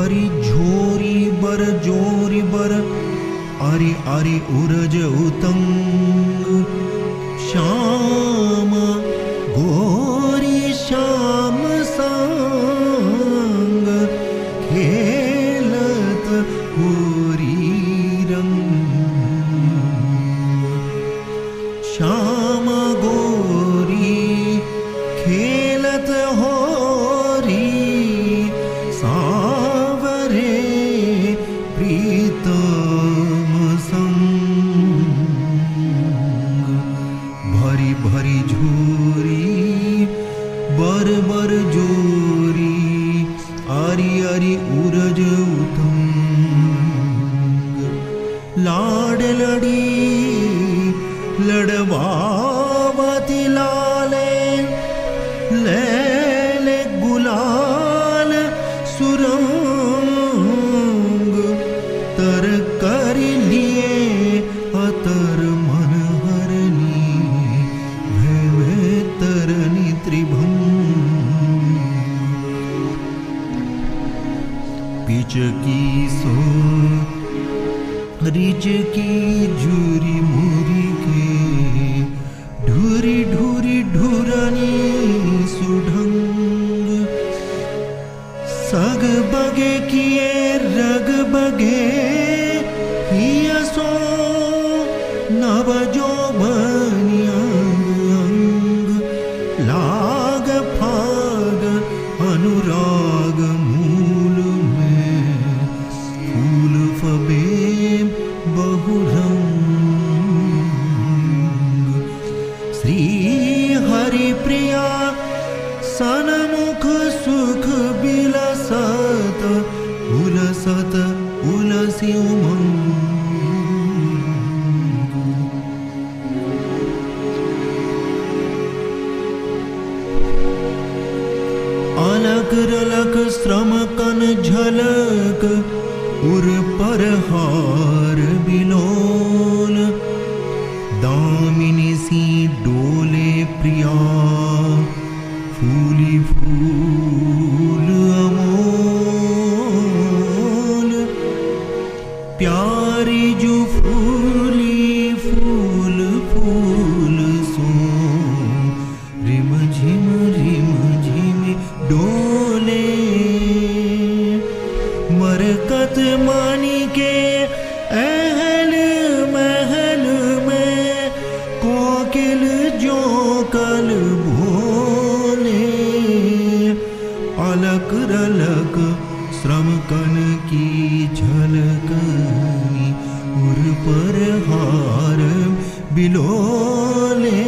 भरी झोरी बर जोरी बर आरी आरी उरज उतंग श्याम गोरी श्याम सांग खेलत होरी रंग श्याम गोरी खेलत होरी सावरे प्रीतम संग भरी भरी झोरी बर बर जोरी आरी आरी उरज उतंग लाड लड़ी लड़वावती लाले ले गुलाल सुरंग तर कर लिए अतर मन हरनी भे तरनी त्रिभंग पिच की सो रिच की झूरी मुरी के ढूरी ढूरी ढूरनी सुढंग सग बगे किए रग बगे हियसो नव जो अंग लाग फाग अनुराग मूल में फूल फबे बहुरंग श्री हरि प्रिया सनमुख सुख बिलसत उलसत उलसी उमंग अलक रलक श्रम कन झलक उर पर हार बिलोल दामिनी सी डोले प्रिया फूली फूल अमोल प्यारी जो फूली फूल फूल सो रिम झिम डोले मरकत मानी के अहल महल में कोकिल जो कल भोले अलक रलक श्रम कन की झलकनी उर पर हार बिलोले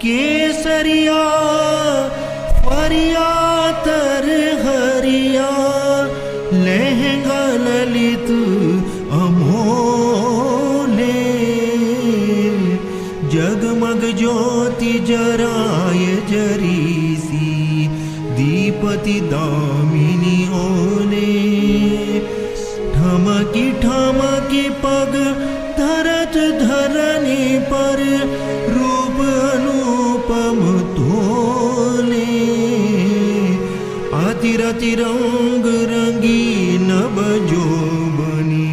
केसरिया फरिया तर हरिया लहंगा ललित अमोले जगमग ज्योति जराय जरीसी दीपति दामिनी ओले ठमकी ठमकी पग धरत धरनी पर रूप अनुपम तोले आतिरति रंग रंगी नभ जोबनी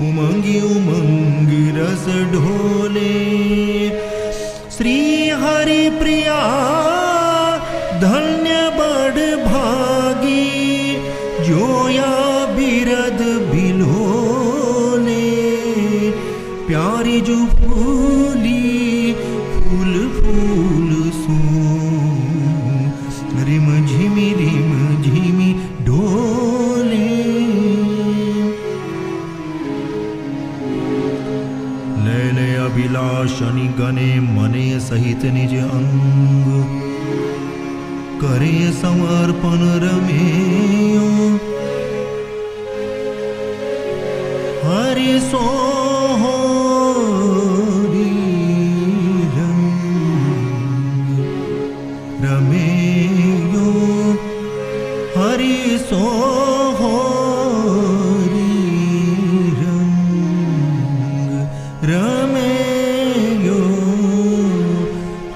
उमंगी उमंगी रस ढोले श्री हरि प्रिया धन्य बड़ भागी जोया बिरद बिलोले प्यारी जो फूली फूल फूल सो रिम झिमी ढोले लैले अभिलाषणी गने मने सहित निज अंग करे समर्पण रमेयो हरि सो रमेयो हरि सो रमेयो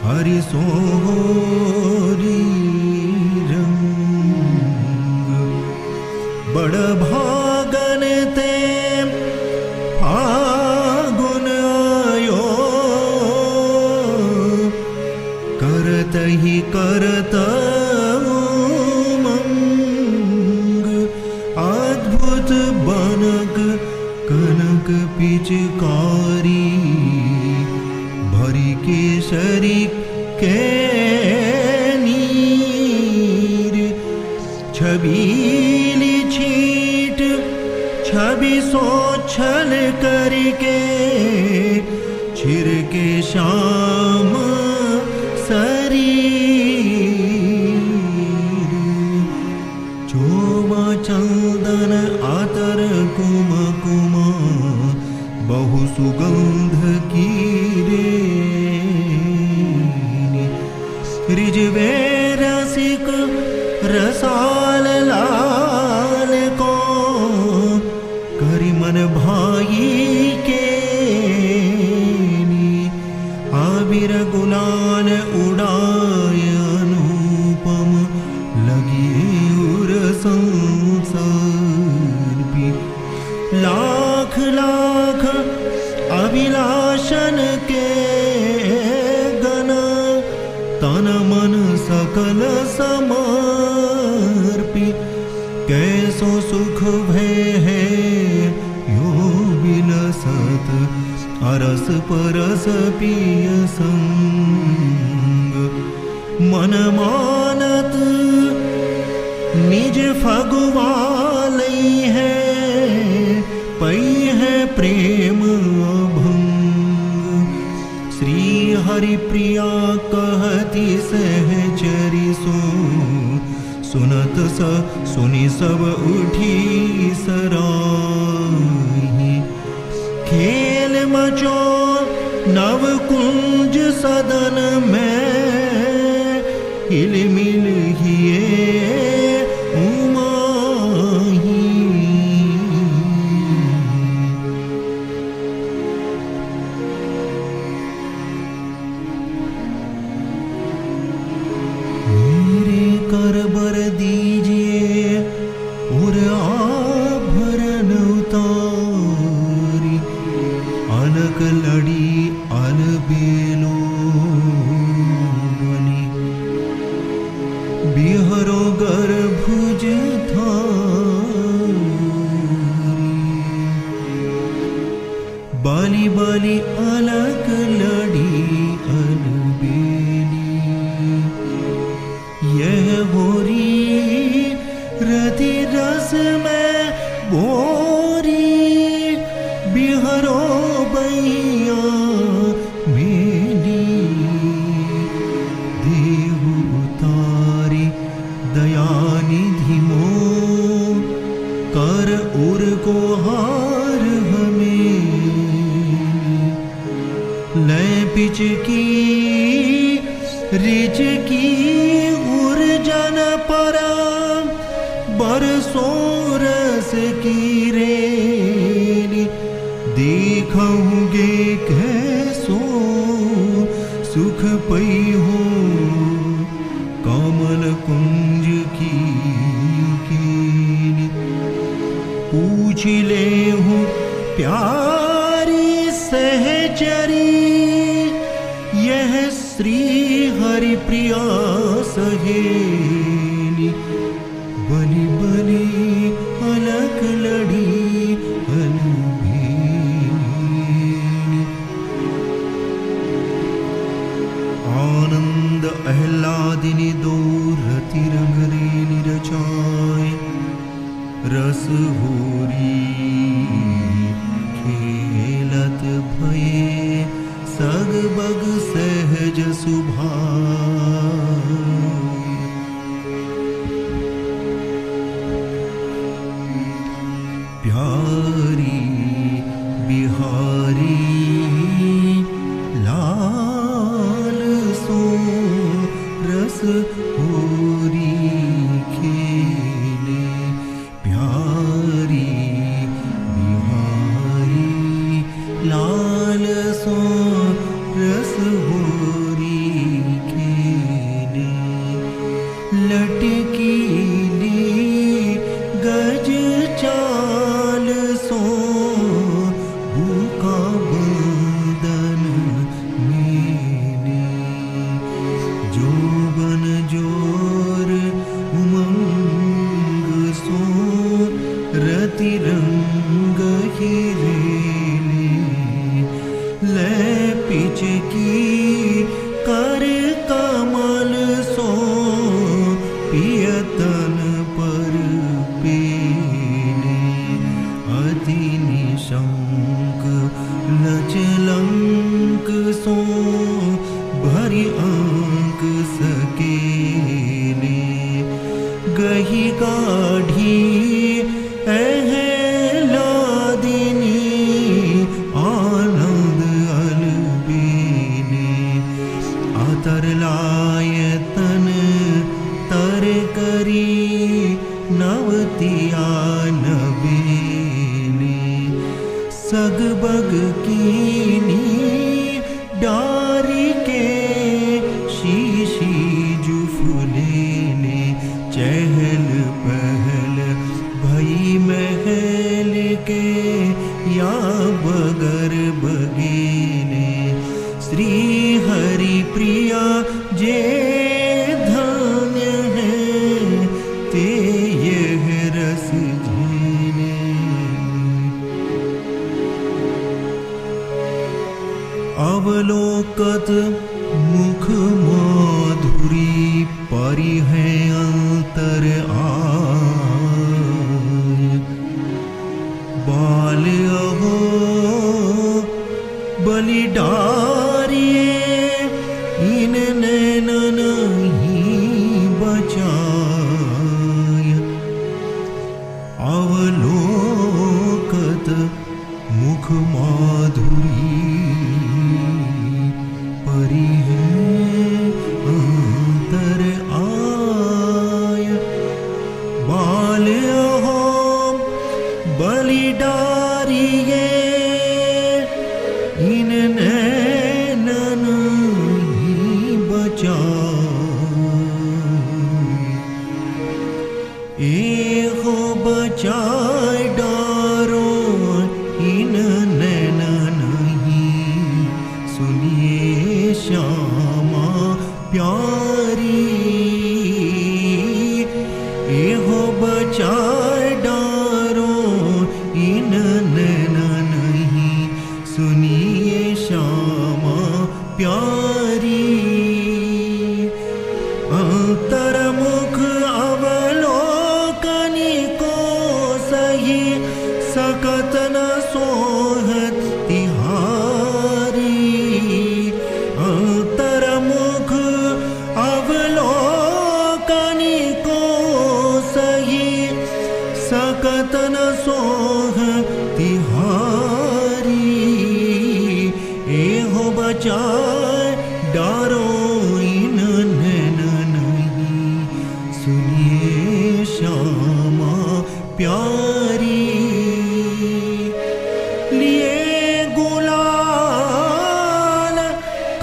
हरि सो करत उमंग, अद्भुत बनक कनक पिचकारी, भरी केसरी के नीर, छबीली छीट छवि सो छल करके, छिड़के श्याम शरीर, चोमा चंदन आतर कुम कुमा, बहु सुगंध की रे, रिजवे रसिक रसाल लाल को, करिमन भाई के आबिर गुलाल उड़ाय अनुपम, लगिए उर संसार भी, लाख लाख अभिलाषण के गना, तन मन सकल समर्पी, कैसो सुख भय है यो बिलसत, अरस परस पिय संग, मन मानत निज फगुवालई है, पई है प्रेम अभंग, श्री हरि प्रिया कहती सहचरी सो, सुनत सुनि सब उठी सराही, खेल मचो नव कुंज सदन में, हिलमिल हिए उमाही, मेरे कर बर दीजिए और आभरण उतारी, अलक लड़ी अलबेलो बनी, बिहरो गर्भुज धारी, बाली बाली अलक लड़ी अलबेली, यह होरी रति रस में बोरी, बिहरो बैया मेली, देहु उतारी दयानिधि मो, कर उर को हार हमें, लय पिच की रिच की उर्जन परा, बरसों रस की रेली, देखोगे कैसो सुख पई हो, कमल कुंज की केली, पूछ ले हूँ प्यारी सहचरी, यह श्री हरि प्रिया सहेली, बलि बलि अलक लड़ी अलबेली, आनंद अहलादिनी दो रति रंग रेली रचाए, रस होरी खेलत भये, सग बग सहज सुभाए, प्यारी बिहारी लाल सो, रस होरी खेले, प्यारी बिहारी लाल सो, रस होरी खेले, लटकी गज चाल सो, भूखा बदन मेले, जो बन पियतन पर पेने अति निशंक लचलंक सो भरि अंक सकेने गही गाढ़ी एहलादिनी आनंद अलबेने आतर लायतन तर करी नवतिया नवेने सगबग कीनी डारी के शीशी जुफुलेने चहल पहल भई महल के या बगर बगेने श्री हरि प्रिया जे धन्य है ते यह रस झेने अवलोकत मुख माधुरी परि है अंतर आय बाल अहो बलि डारिए इन नैन नहीं बचाय अवलोकत मुख माधुरी परि है अंतर आय बाल अहो बलि डारिए इन नैन नहीं बचाय एहो बचाय डारो इन नैन नहीं सुनिए श्यामा प्यारी एहो बचाय डारो इन नैन नहीं सुनिए श्यामा प्यारी अंतर्मुख अवलोकनी को सही सकत न सोहत तिहारी अंतर्मुख अवलोकनी को सही सकत न सोह तिहारी एहो बचाए डारो इन नैन नहीं सुनिए श्यामा प्यारी लिए गुलाल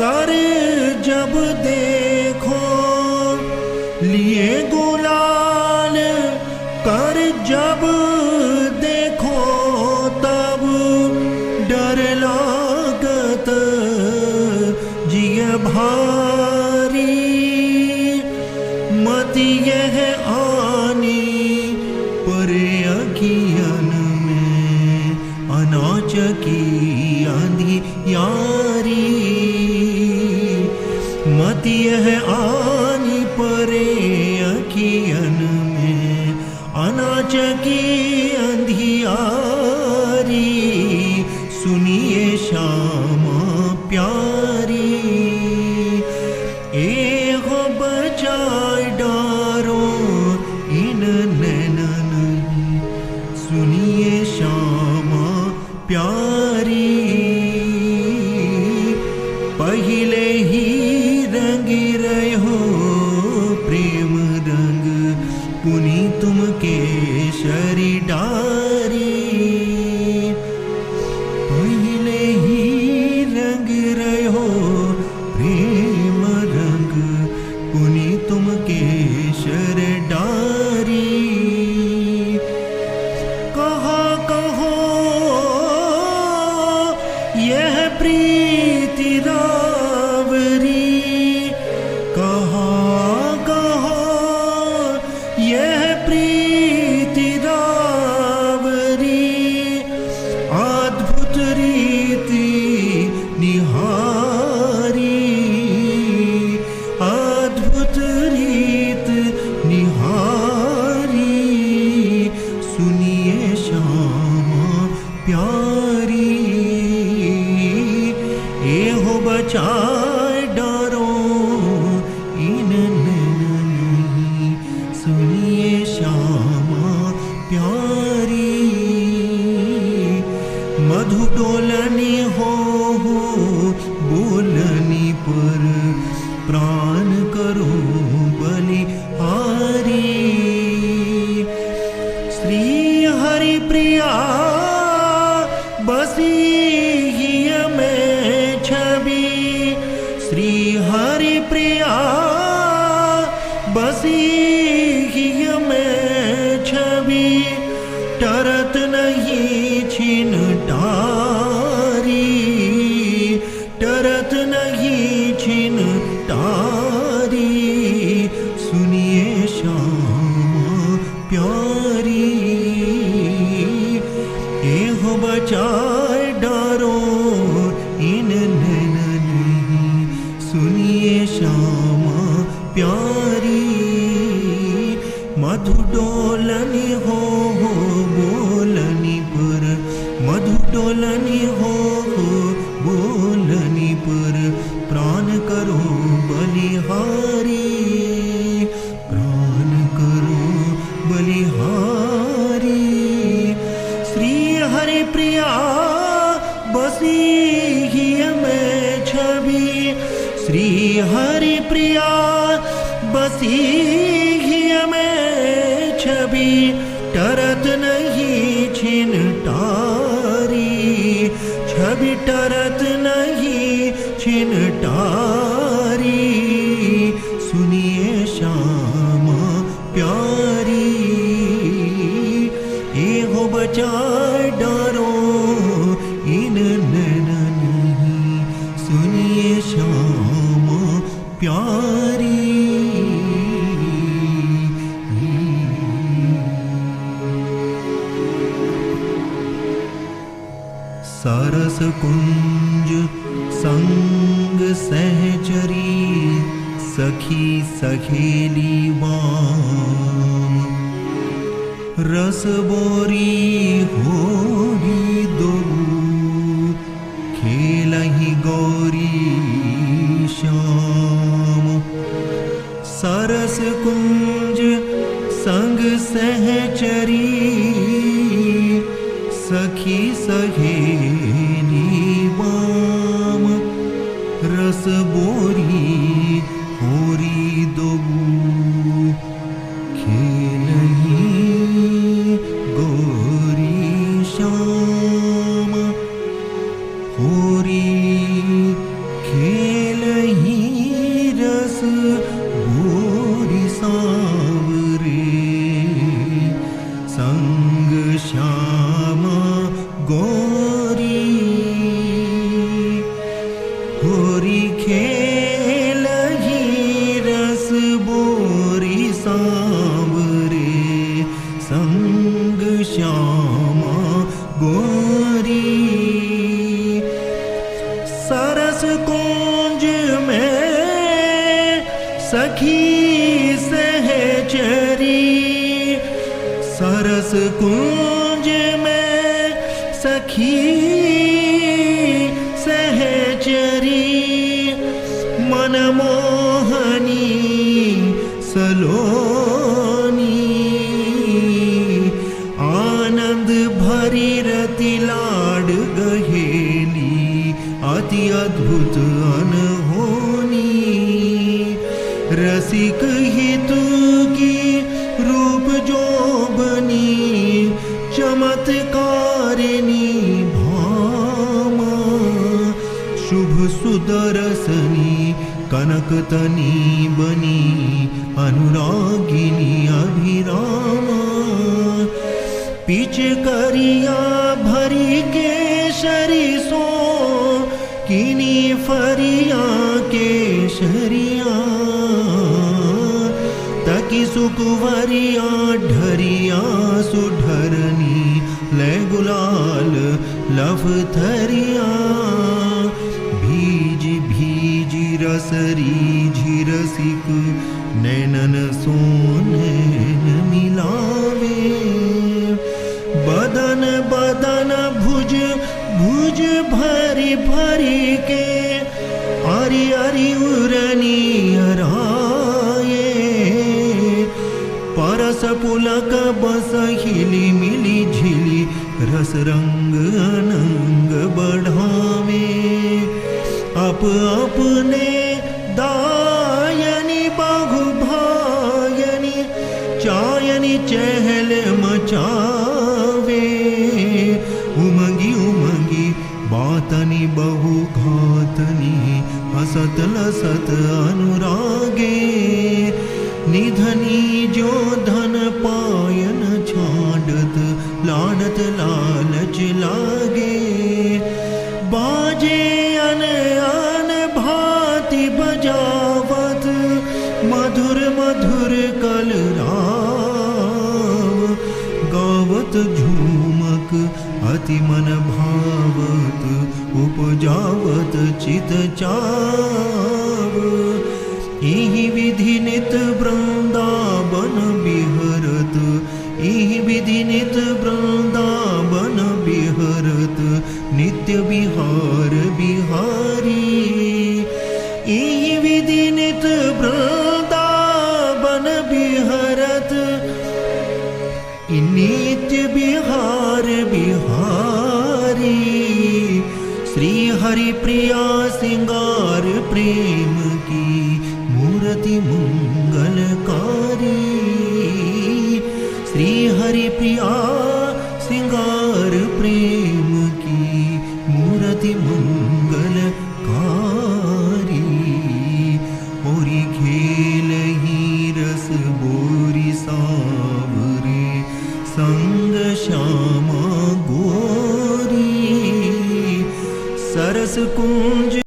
कर जब देखो लिए गुलाल कर जब देखो तब डर लागत जिय भारी मत यह आनी परे अखियन में अनाच की आंधी यारी मत यह आनी परे अखियन में अनाच की अंधियारी सुनिए श्यामा प्यारी एहो बचाए डारो इन नैन नहीं सुनिए श्यामा प्यारी पहिले ही रंग रहो प्रेम रंग पुनी तुम केशरी डारी पहिले ही रंग रहो प्रेम रंग पुनी तुम केशर डारी कहा कहो यह प्रीति रावरी कहा कहो यह प्रीति रावरी बसी ही में छवि टरत नहीं छिन टारी, टरत नहीं छिन टारी। सुनिए श्यामा प्यारी, एहो बचाए डरो इन नैन नहीं। सुनिए श्यामा प्यारी, मधु डोलनी हो बोलनी पर, मधु डोलनी हो बोलनी पर, प्राण करो बलिहारी, प्राण करो बलिहारी। श्री हरि प्रिया बसी ही में छवि, श्री हरि प्रिया बसी ही में छवि, टरत नहीं छिन टारी, छवि टरत नहीं छिन टारी। सुनिए श्यामा प्यारी, एहो बचाए डरो इन नैन नहीं। सुनिए श्यामा प्यारी। सरस कुंज संग सहचरी, सखी सखेली वाम, रस बोरी होरी दो, खेलहि गौरी श्याम। सरस कुंज संग सहचरी, सखी सहेली वाम, रस बोरी होरी दो, खेलहि गौरी श्याम। होरी खेलहि रस बोरी सांवरे, संग श्यामा गौरी। होरी खेलहि रस बोरी सांवरे, संग श्यामा गौरी। सरस कुंज में सखी सहचरी, सरस कुंज में सखी सहचरी, मनमोहनी सलोनी। आनंद भरी रति लाड गहेली, अति अद्भुत अनहोनी। रसिक हितु की रूप जो बनी, चमत्कारिणी भामा। शुभ सुदर्शनी कनकतनी बनी, अनुरागिनी अभिरामा। पिचकरिया भरी केशरी सो, किनी फरिया केशरिया। तकी सुकुवरिया ढरिया सुढरनी, ले गुलाल लफथरिया। भीज भीज रसरी झिरसिक, नैनन सो नैन मिलावे। बदन बदन भुज भुज भरी भरी के, अरि अरि उरनी अराये। परस पुलक बस हिली मिली झिली, रस रंग अनंग बढ़ावे। अप अपने दायनी बाहु भायनी, चायनी चहल मचावे। उमंगी उमंगी बातनी बहु घातनी, हसत लसत अनुरागे। निधनी जो धन पायन छांडत लाडत लालच लागे बाजे अन अन भांति बजावत मधुर मधुर कलराव गावत झूमक अति मन भावत उपजावत चित चाव इहि विधि नित वृंदावन बिहरत इहि विधि नित वृंदावन बिहरत नित्य विहार बिहारी इहि विधि नित वृंदावन बिहरत नित्य विहार बिहारी श्री हरि प्रिया सिंगार प्रेम की मूर्ति मंगलकारी श्री हरि प्रिया सिंगार प्रेम की मूर्ति मंगलकारी ओरी खेल ही रस बोरी सावरे संग श्यामा गोरी सरस कुंज